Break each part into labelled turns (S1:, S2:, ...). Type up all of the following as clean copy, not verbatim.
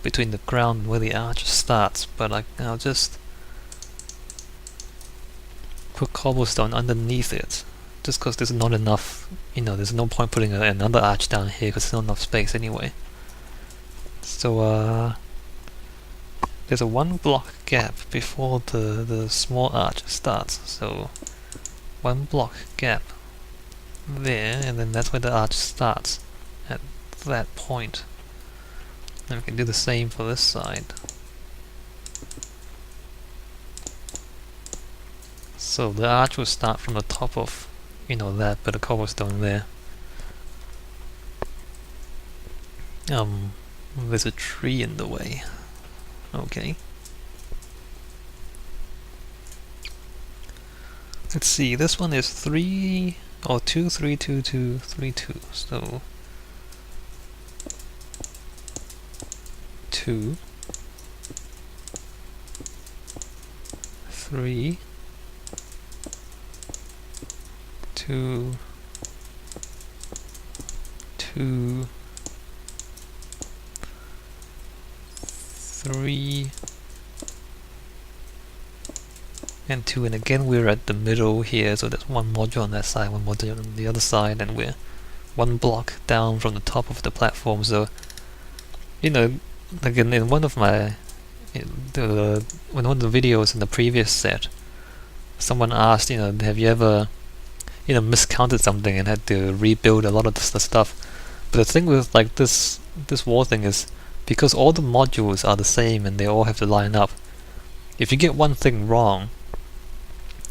S1: between the ground and where the arch starts, but I'll just put cobblestone underneath it, just because there's not enough, there's no point putting another arch down here because there's not enough space anyway. So there's a 1 block gap before the small arch starts, so 1 block gap there, and then that's where the arch starts, at that point. And we can do the same for this side. So the arch will start from the top of, that bit of cobblestone there. There's a tree in the way. Okay. Let's see, this one is 3, or 2, 3, 2, 2, 3, 2. So 2, 3, 2, 2, 3, and 2, and again we're at the middle here, so there's 1 module on that side, 1 module on the other side, and we're 1 block down from the top of the platform. So, like in one of my one of the videos in the previous set, someone asked, have you ever miscounted something and had to rebuild a lot of the stuff? But the thing with like this wall thing is, because all the modules are the same and they all have to line up, if you get one thing wrong,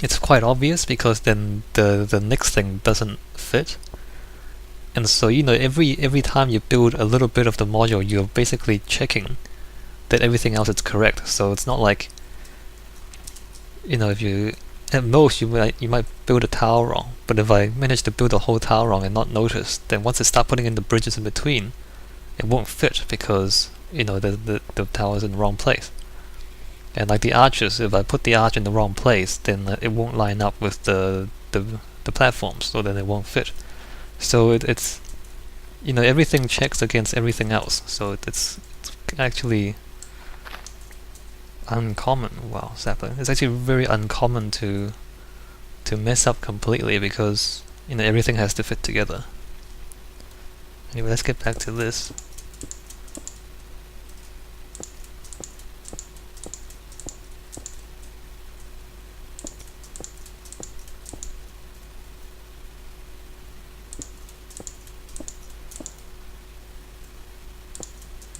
S1: it's quite obvious, because then the next thing doesn't fit. And so every time you build a little bit of the module, you're basically checking that everything else is correct. So it's not like, if you, at most you might build a tower wrong, but if I manage to build a whole tower wrong and not notice, then once I start putting in the bridges in between, it won't fit, because the tower's in the wrong place. And like the arches, if I put the arch in the wrong place, then it won't line up with the platforms, so then it won't fit. So it's everything checks against everything else, so it's actually uncommon. Wow, sapling. It's actually very uncommon to mess up completely, because everything has to fit together. Anyway, let's get back to this.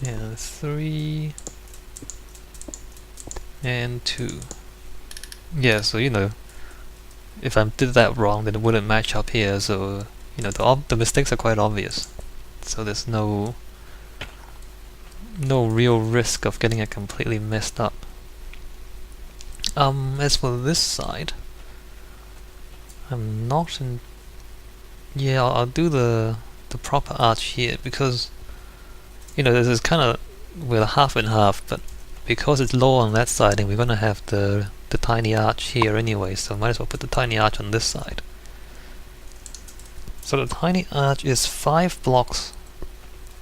S1: Yeah, 3 and 2. Yeah, so if I did that wrong, then it wouldn't match up here. So the mistakes are quite obvious. So there's no real risk of getting it completely messed up. As for this side, I'm not in. Yeah, I'll do the proper arch here, because this is kind of, we're half and half, but because it's low on that side, and we're gonna have the tiny arch here anyway, so might as well put the tiny arch on this side. So the tiny arch is 5 blocks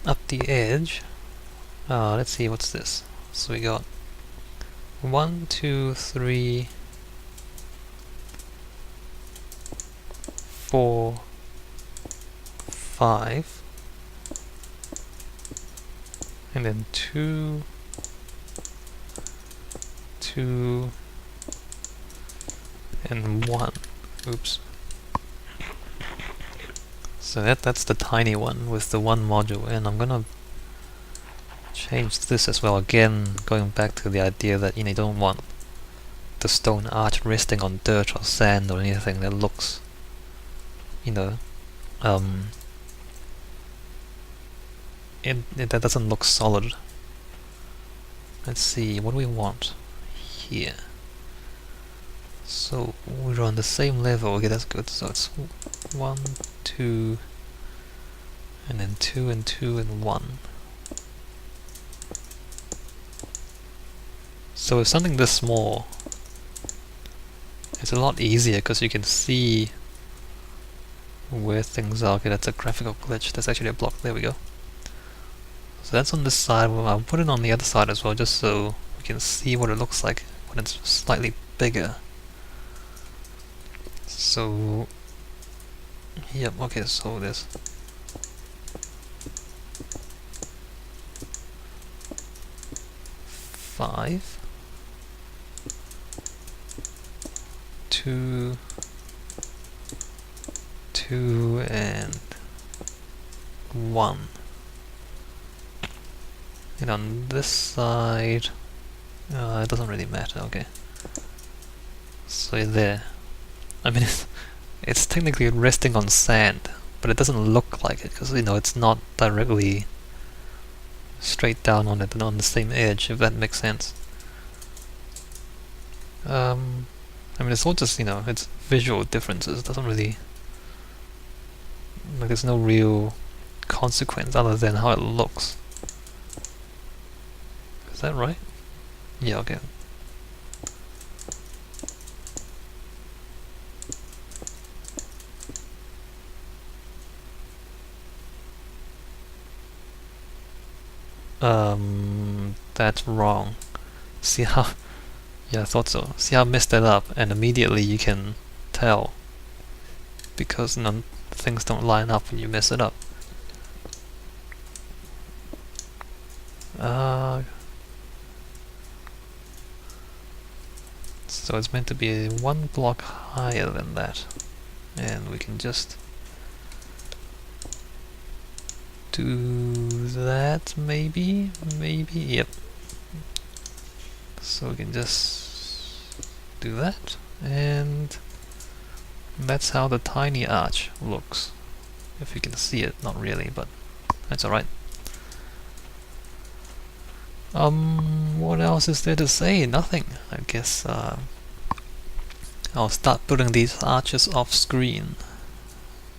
S1: up the edge. Let's see, what's this? So we got 1, 2, 3, 4, 5, and then 2, 2, and 1. Oops. So that's the tiny one with the 1 module, and I'm gonna change this as well. Again, going back to the idea that you don't want the stone arch resting on dirt or sand or anything that looks, that doesn't look solid. Let's see, what do we want here? So we're on the same level. Okay, that's good. So it's 1, 2, and then 2 and 2 and 1. So with something this small, it's a lot easier because you can see where things are. Okay, that's a graphical glitch. That's actually a block. There we go. So that's on this side. Well, I'll put it on the other side as well, just so we can see what it looks like when it's slightly bigger. So, yep, okay, so there's 5, 2, 2, and 1. And on this side, it doesn't really matter, okay. So there. I mean, it's technically resting on sand, but it doesn't look like it, because, you know, it's not directly straight down on it and on the same edge, if that makes sense. I mean, it's all just, you know, it's visual differences. It doesn't really, like, there's no real consequence other than how it looks. Is that right? Yeah, okay. That's wrong. See how... Yeah, I thought so. See how I messed that up, and immediately you can tell. Because things don't line up when you mess it up. So it's meant to be 1 block higher than that. And we can just do that, maybe? Maybe? Yep. So we can just do that, and that's how the tiny arch looks. If you can see it, not really, but that's alright. What else is there to say? Nothing. I guess I'll start putting these arches off screen.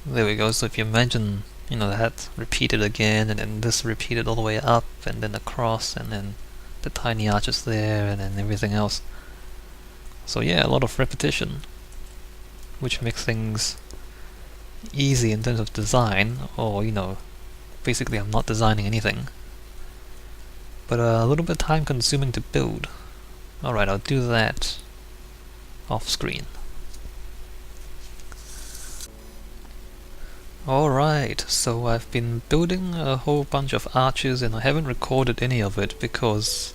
S1: There we go. So if you imagine, you know, that repeated again, and then this repeated all the way up, and then across, and then the tiny arches there, and then everything else. So yeah, a lot of repetition, which makes things easy in terms of design, or, you know, basically I'm not designing anything. But a little bit time consuming to build. Alright, I'll do that off screen. Alright, so I've been building a whole bunch of arches and I haven't recorded any of it because,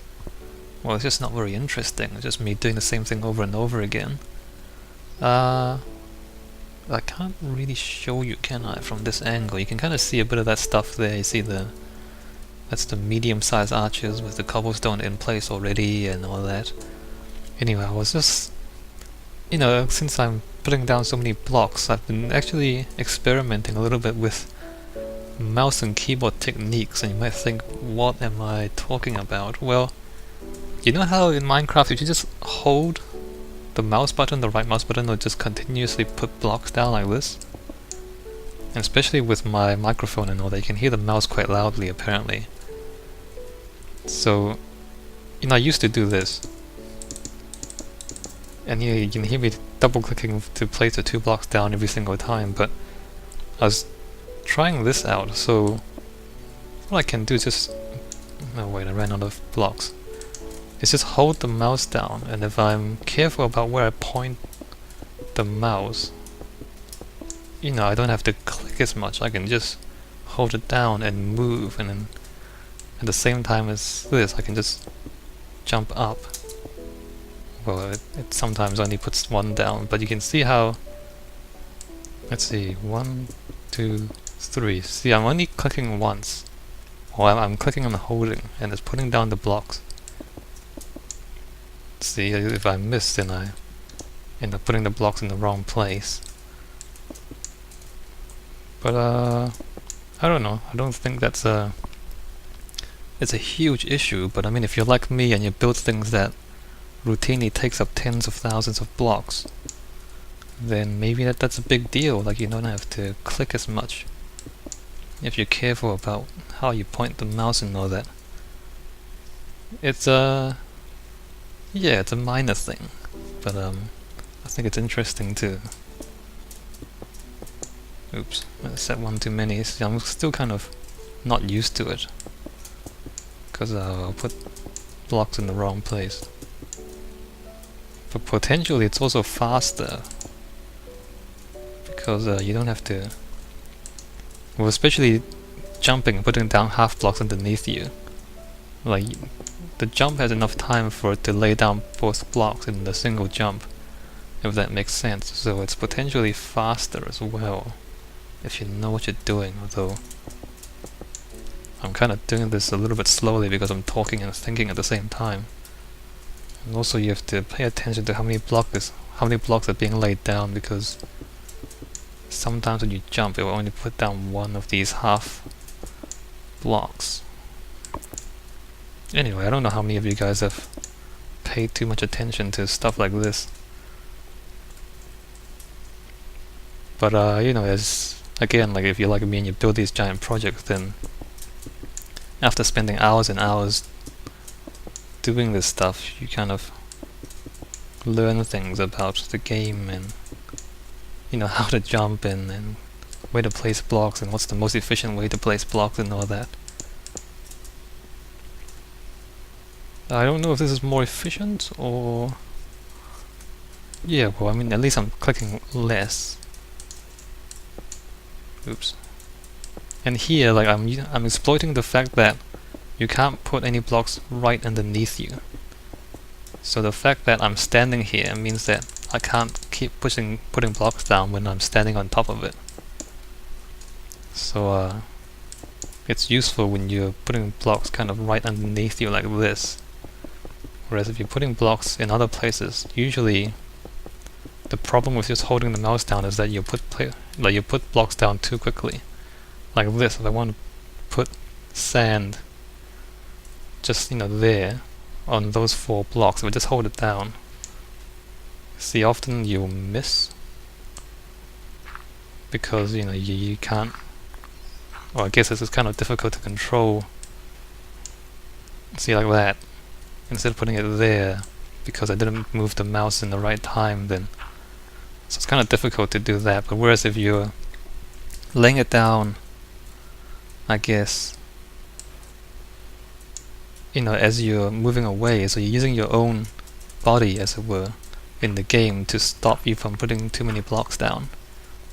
S1: well, it's just not very interesting. It's just me doing the same thing over and over again. I can't really show you, can I, from this angle? You can kind of see a bit of that stuff there. You see that's the medium-sized arches with the cobblestone in place already and all that. Anyway, I was just, you know, since I'm putting down so many blocks, I've been actually experimenting a little bit with mouse and keyboard techniques, and you might think, what am I talking about? Well, you know how in Minecraft if you just hold the mouse button, the right mouse button, will just continuously put blocks down like this? And especially with my microphone and all that, you can hear the mouse quite loudly apparently. So, you know, I used to do this. And you can hear me double clicking to place the 2 blocks down every single time, but I was trying this out, so what I can do is just... oh wait, I ran out of blocks. Is just hold the mouse down, and if I'm careful about where I point the mouse, you know, I don't have to click as much. I can just hold it down and move, and then at the same time as this, I can just jump up. Well, it sometimes only puts 1 down, but you can see how... let's see, 1, 2, 3. See, I'm only clicking once. Well, I'm clicking and holding, and it's putting down the blocks. See, if I miss, then I end up putting the blocks in the wrong place. But I don't know. I don't think that's it's a huge issue. But I mean, if you're like me and you build things that routinely takes up tens of thousands of blocks, then maybe that's a big deal. Like, you don't have to click as much if you're careful about how you point the mouse and all that. It's yeah, it's a minor thing, but I think it's interesting too. Oops, I set 1 too many. See, I'm still kind of not used to it. because I'll put blocks in the wrong place. But potentially it's also faster, because you don't have to... Well, especially jumping and putting down half blocks underneath you. Like, the jump has enough time for it to lay down both blocks in the single jump, if that makes sense. So it's potentially faster as well, if you know what you're doing, although I'm kind of doing this a little bit slowly because I'm talking and thinking at the same time. And also you have to pay attention to how many blocks are being laid down, because sometimes when you jump it will only put down one of these half blocks. Anyway, I don't know how many of you guys have paid too much attention to stuff like this. But you know, as again, like if you're like me and you build these giant projects, then after spending hours and hours doing this stuff, you kind of learn things about the game, and you know, how to jump and where to place blocks and what's the most efficient way to place blocks and all that. I don't know if this is more efficient or... Yeah, well, I mean, at least I'm clicking less. Oops. And here, like, I'm exploiting the fact that you can't put any blocks right underneath you. So the fact that I'm standing here means that I can't keep putting blocks down when I'm standing on top of it. So it's useful when you're putting blocks kind of right underneath you like this. Whereas if you're putting blocks in other places, usually the problem with just holding the mouse down is that you put blocks down too quickly. Like this, if I want to put sand just, you know, there on those 4 blocks, if I just hold it down, see, often you'll miss because, you know, you can't... Well, I guess this is kind of difficult to control. See, like that. Instead of putting it there, because I didn't move the mouse in the right time, then so it's kind of difficult to do that. But whereas if you're laying it down, I guess, you know, as you're moving away, so you're using your own body, as it were, in the game to stop you from putting too many blocks down.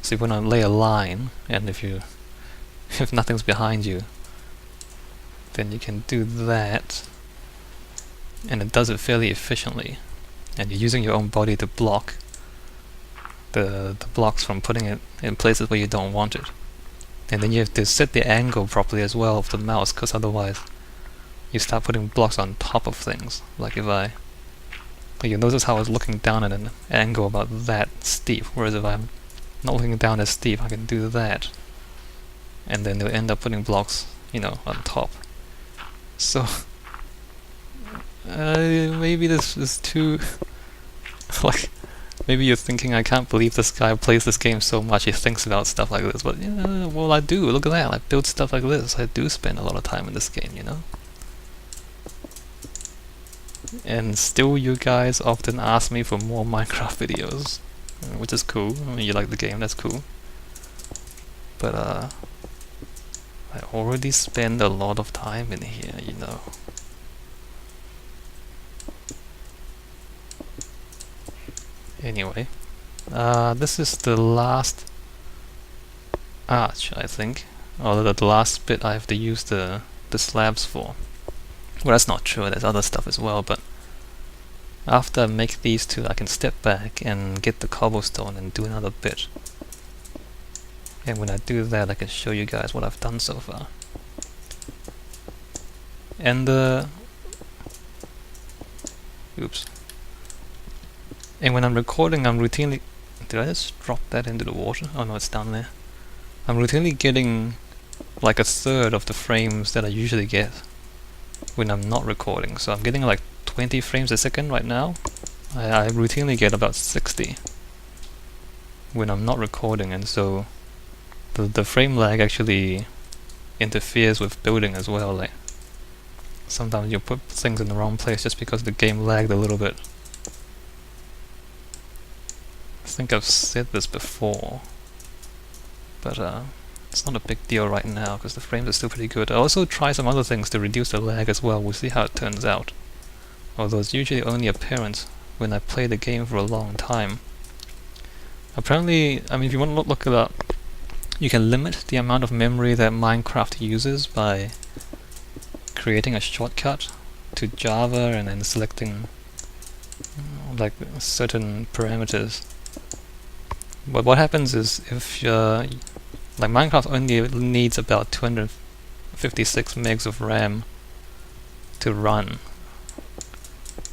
S1: So you want to lay a line, and if nothing's behind you, then you can do that. And it does it fairly efficiently, and you're using your own body to block the blocks from putting it in places where you don't want it. And then you have to set the angle properly as well of the mouse, because otherwise you start putting blocks on top of things. Like you notice how I was looking down at an angle about that steep, whereas if I'm not looking down as steep, I can do that, and then they'll end up putting blocks, you know, on top. So maybe this is too... like, maybe you're thinking, I can't believe this guy plays this game so much, he thinks about stuff like this, but yeah, well, I do, look at that, I build stuff like this, I do spend a lot of time in this game, you know? And still you guys often ask me for more Minecraft videos, which is cool. I mean, you like the game, that's cool. But I already spend a lot of time in here, you know. Anyway, this is the last arch, I think, or the last bit I have to use the slabs for. Well, that's not true, there's other stuff as well, but after I make these two, I can step back and get the cobblestone and do another bit. And when I do that, I can show you guys what I've done so far. And oops. And when I'm recording, I'm routinely... Did I just drop that into the water? Oh no, it's down there. I'm routinely getting like 1/3 of the frames that I usually get when I'm not recording. So I'm getting like 20 frames a second right now. I routinely get about 60 when I'm not recording, and so the frame lag actually interferes with building as well. Like, sometimes you put things in the wrong place just because the game lagged a little bit. I think I've said this before, but It's not a big deal right now because the frames are still pretty good. I also try some other things to reduce the lag as well. We'll see how it turns out. Although it's usually only apparent when I play the game for a long time. Apparently, I mean, if you want to look it up, you can limit the amount of memory that Minecraft uses by creating a shortcut to Java and then selecting like certain parameters. But what happens is if like Minecraft only needs about 256 megs of RAM to run,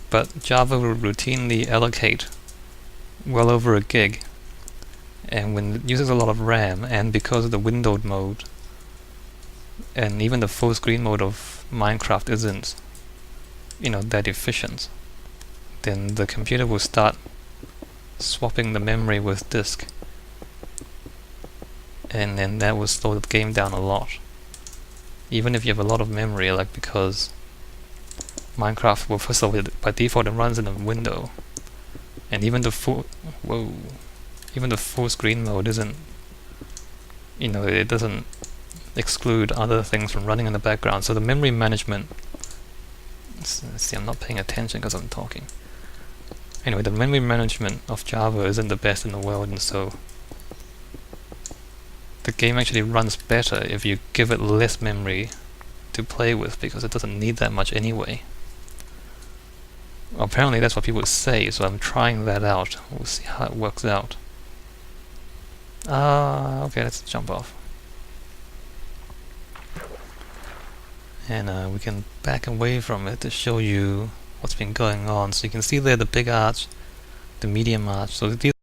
S1: but Java will routinely allocate well over a gig. And when it uses a lot of RAM, and because of the windowed mode, and even the full screen mode of Minecraft isn't, that efficient, then the computer will start swapping the memory with disk, and then that will slow the game down a lot. Even if you have a lot of memory, like because Minecraft, well, first of all, by default it runs in a window, and even the full screen mode isn't, it doesn't exclude other things from running in the background. So the memory management, see, I'm not paying attention because I'm talking. Anyway, the memory management of Java isn't the best in the world, and so the game actually runs better if you give it less memory to play with, because it doesn't need that much anyway. Apparently that's what people say, so I'm trying that out. We'll see how it works out. Okay, let's jump off. And we can back away from it to show you what's been going on. So you can see there the big arch, the medium arch. So these